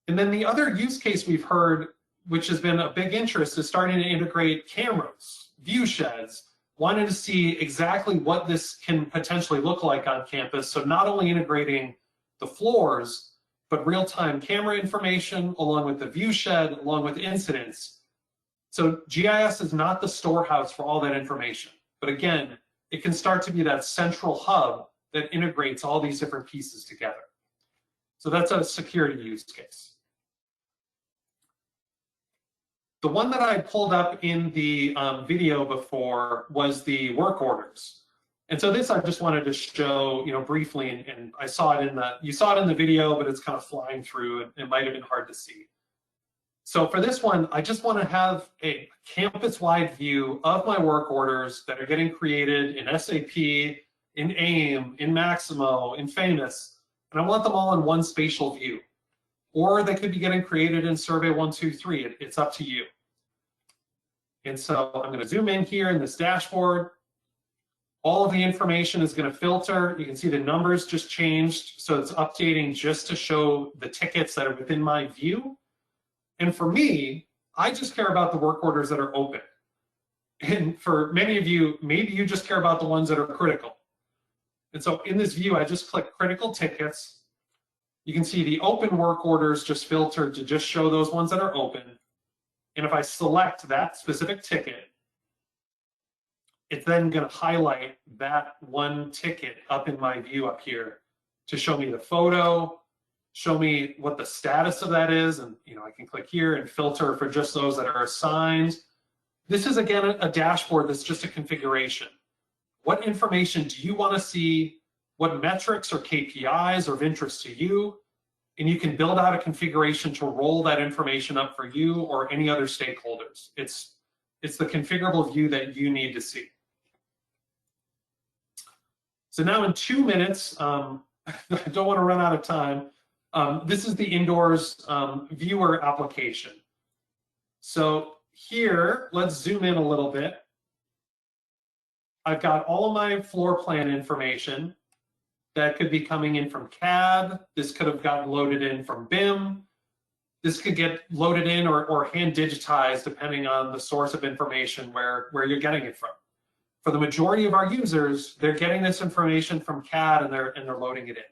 S3: And then the other use case we've heard, which has been a big interest, is starting to integrate cameras, view sheds, wanting to see exactly what this can potentially look like on campus. So not only integrating the floors, but real-time camera information along with the view shed, along with incidents. So GIS is not the storehouse for all that information. But again, it can start to be that central hub that integrates all these different pieces together. So that's a security use case. The one that I pulled up in the video before was the work orders. And so this I just wanted to show, briefly, and I saw it you saw it in the video, but it's kind of flying through, and it might have been hard to see. So for this one, I just want to have a campus-wide view of my work orders that are getting created in SAP, in AIM, in Maximo, in Famous, and I want them all in one spatial view. Or they could be getting created in Survey 123. It's up to you. And so I'm going to zoom in here in this dashboard. All of the information is going to filter. You can see the numbers just changed, so it's updating just to show the tickets that are within my view. And for me, I just care about the work orders that are open. And for many of you, maybe you just care about the ones that are critical. And so in this view, I just click critical tickets. You can see the open work orders just filtered to just show those ones that are open. And if I select that specific ticket, it's then going to highlight that one ticket up in my view up here to show me the photo, show me what the status of that is. And I can click here and filter for just those that are assigned. This is, again, a dashboard that's just a configuration. What information do you want to see? What metrics or KPIs are of interest to you? And you can build out a configuration to roll that information up for you or any other stakeholders. It's the configurable view that you need to see. So now in 2 minutes, I don't want to run out of time. This is the Indoors viewer application. So here, let's zoom in a little bit. I've got all of my floor plan information that could be coming in from CAD. This could have gotten loaded in from BIM. This could get loaded in or hand digitized depending on the source of information where you're getting it from. For the majority of our users, they're getting this information from CAD and they're loading it in.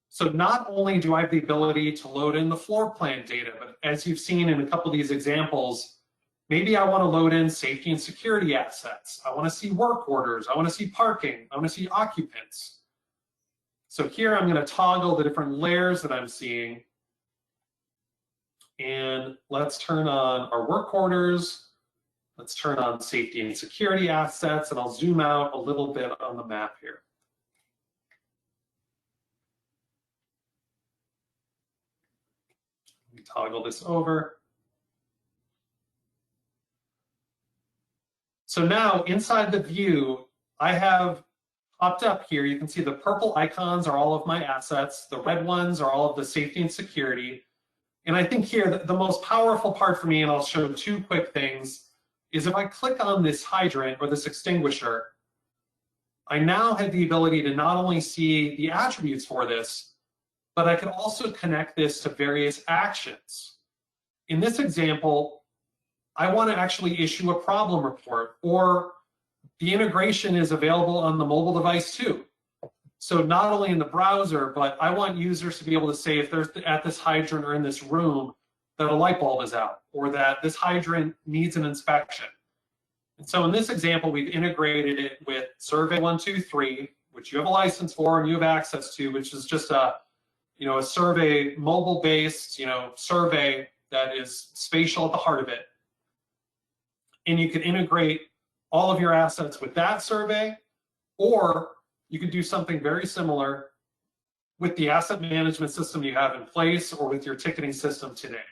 S3: So not only do I have the ability to load in the floor plan data, but as you've seen in a couple of these examples, maybe I want to load in safety and security assets. I want to see work orders. I want to see parking. I want to see occupants. So here I'm going to toggle the different layers that I'm seeing. And let's turn on our work orders. Let's turn on safety and security assets, and I'll zoom out a little bit on the map here. Toggle this over. So now inside the view, I have popped up here, you can see the purple icons are all of my assets. The red ones are all of the safety and security. And I think here, the most powerful part for me, and I'll show two quick things, is if I click on this hydrant or this extinguisher, I now have the ability to not only see the attributes for this, but I can also connect this to various actions. In this example, I want to actually issue a problem report, or the integration is available on the mobile device too. So not only in the browser, but I want users to be able to say if there's at this hydrant or in this room that a light bulb is out, or that this hydrant needs an inspection. And so in this example, we've integrated it with Survey 123, which you have a license for and you have access to, which is just a survey, mobile-based, survey that is spatial at the heart of it. And you can integrate all of your assets with that survey, or you could do something very similar with the asset management system you have in place or with your ticketing system today.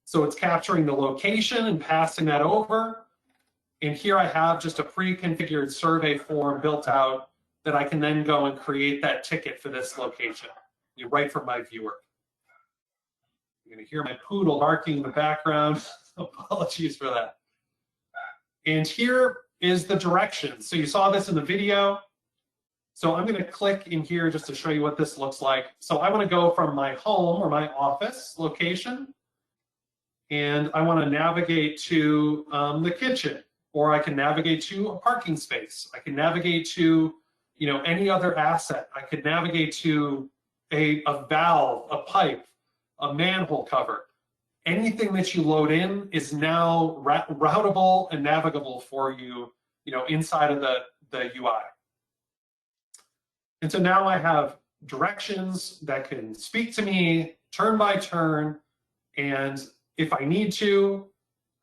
S3: So it's capturing the location and passing that over. And here I have just a pre-configured survey form built out that I can then go and create that ticket for this location. Right from my viewer. You're going to hear my poodle barking in the background. Apologies for that. And here is the directions. So you saw this in the video. So I'm going to click in here just to show you what this looks like. So I want to go from my home or my office location, and I want to navigate to the kitchen, or I can navigate to a parking space. I can navigate to any other asset. I could navigate to a valve, a pipe, a manhole cover. Anything that you load in is now routable and navigable for you, inside of the UI. And so now I have directions that can speak to me turn by turn, and if I need to,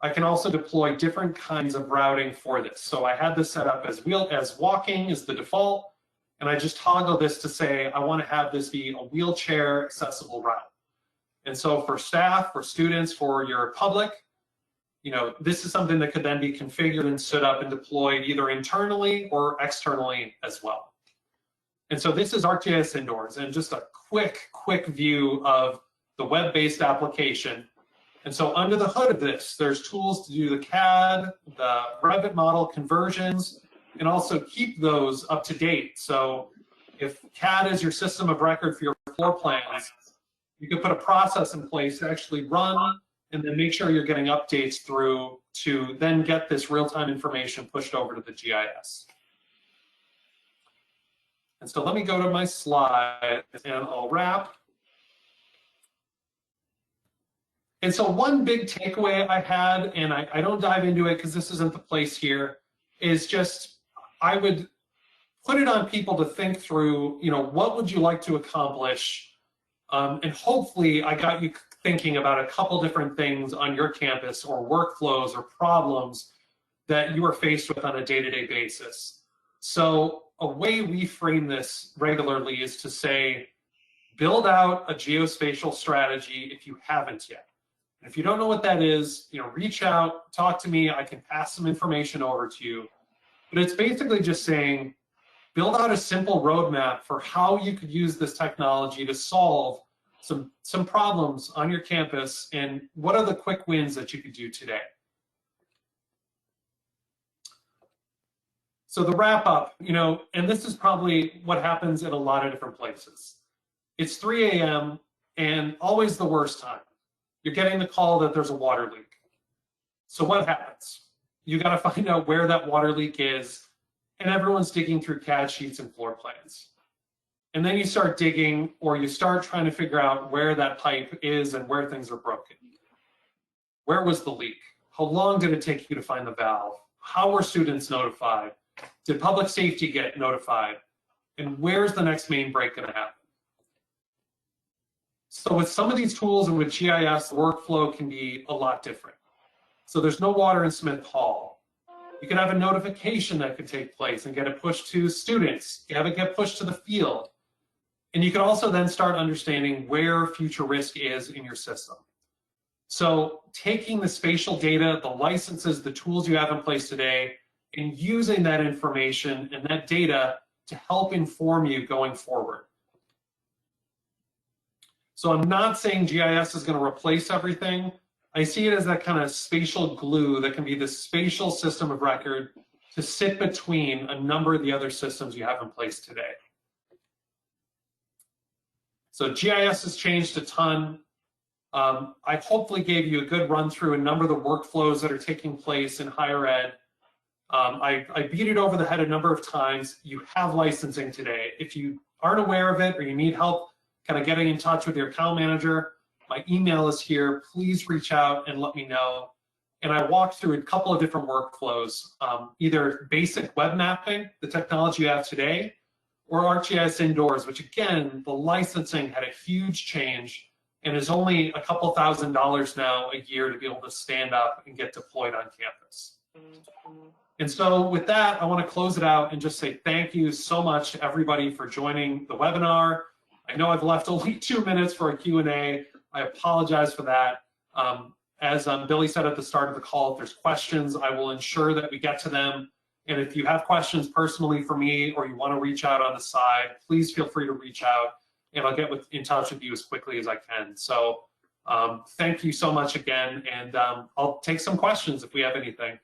S3: I can also deploy different kinds of routing for this. So I had this set up as walking is the default. And I just toggle this to say, I want to have this be a wheelchair accessible route. And so for staff, for students, for your public, this is something that could then be configured and stood up and deployed either internally or externally as well. And so this is Arcgis Indoors, and just a quick view of the web-based application. And so under the hood of this, there's tools to do the CAD, the Revit model conversions, and also keep those up to date. So if CAD is your system of record for your floor plans, you can put a process in place to actually run and then make sure you're getting updates through to then get this real-time information pushed over to the GIS. And so let me go to my slide and I'll wrap. And so one big takeaway I had, and I don't dive into it because this isn't the place here, is just I would put it on people to think through, what would you like to accomplish? And hopefully I got you thinking about a couple different things on your campus or workflows or problems that you are faced with on a day-to-day basis. So a way we frame this regularly is to say, build out a geospatial strategy if you haven't yet. And if you don't know what that is, reach out, talk to me, I can pass some information over to you. But it's basically just saying, build out a simple roadmap for how you could use this technology to solve some problems on your campus, and what are the quick wins that you could do today. So the wrap up, and this is probably what happens at a lot of different places. It's 3 a.m. and always the worst time. You're getting the call that there's a water leak. So what happens? You got to find out where that water leak is, and everyone's digging through CAD sheets and floor plans. And then you start digging, or you start trying to figure out where that pipe is and where things are broken. Where was the leak? How long did it take you to find the valve? How were students notified? Did public safety get notified? And where's the next main break going to happen? So with some of these tools and with GIS, the workflow can be a lot different. So there's no water in Smith Hall. You can have a notification that could take place and get it pushed to students. You have it get pushed to the field. And you can also then start understanding where future risk is in your system. So taking the spatial data, the licenses, the tools you have in place today, and using that information and that data to help inform you going forward. So I'm not saying GIS is going to replace everything. I see it as that kind of spatial glue that can be the spatial system of record to sit between a number of the other systems you have in place today. So GIS has changed a ton. I hopefully gave you a good run through a number of the workflows that are taking place in higher ed. I beat it over the head a number of times. You have licensing today. If you aren't aware of it or you need help kind of getting in touch with your account manager, my email is here. Please reach out and let me know. And I walked through a couple of different workflows, either basic web mapping, the technology you have today, or Arcgis Indoors, which again, the licensing had a huge change and is only a couple $1,000s now a year to be able to stand up and get deployed on campus. And so with that, I want to close it out and just say thank you so much to everybody for joining the webinar. I know I've left only 2 minutes for a Q&A. I apologize for that. As Billy said at the start of the call, if there's questions, I will ensure that we get to them. And if you have questions personally for me or you want to reach out on the side, please feel free to reach out and I'll get in touch with you as quickly as I can. So thank you so much again, and I'll take some questions if we have anything.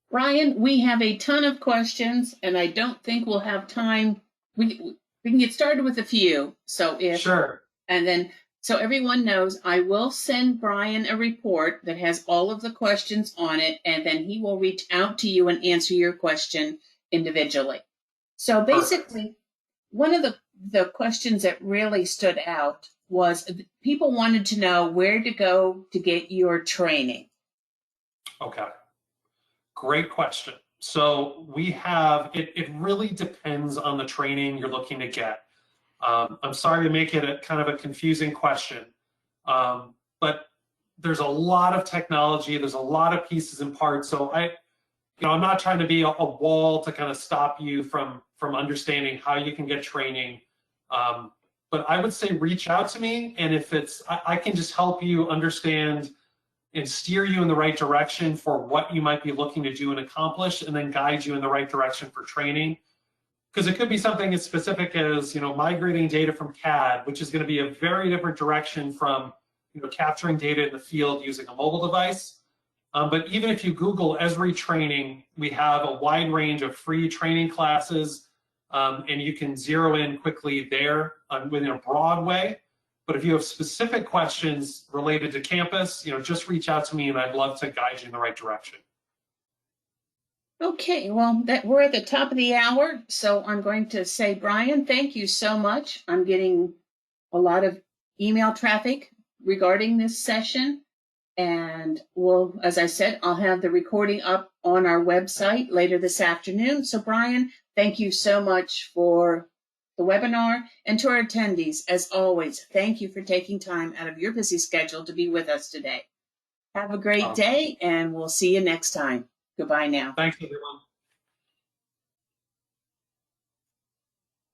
S2: Ryan, we have a ton of questions and I don't think we'll have time. We can get started with a few. So if
S3: Sure.
S2: And then so everyone knows, I will send Brian a report that has all of the questions on it, and then he will reach out to you and answer your question individually. So basically, one of the questions that really stood out was people wanted to know where to go to get your training.
S3: Okay, great question. So we have, it really depends on the training you're looking to get. I'm sorry to make it a kind of a confusing question, but there's a lot of technology, there's a lot of pieces and parts. So I'm not trying to be a wall to kind of stop you from understanding how you can get training. But I would say reach out to me, and if I can just help you understand and steer you in the right direction for what you might be looking to do and accomplish, and then guide you in the right direction for training. Because it could be something as specific as, migrating data from CAD, which is going to be a very different direction from, capturing data in the field using a mobile device. But even if you Google Esri training, we have a wide range of free training classes, and you can zero in quickly there within a broad way. But if you have specific questions related to campus, just reach out to me and I'd love to guide you in the right direction.
S2: Okay, well, we're at the top of the hour, so I'm going to say, Brian, thank you so much. I'm getting a lot of email traffic regarding this session. And as I said, I'll have the recording up on our website later this afternoon. So Brian, thank you so much for the webinar. And to our attendees, as always, thank you for taking time out of your busy schedule to be with us today. Have a great day, and we'll see you next time. Goodbye now.
S3: Thanks, everyone.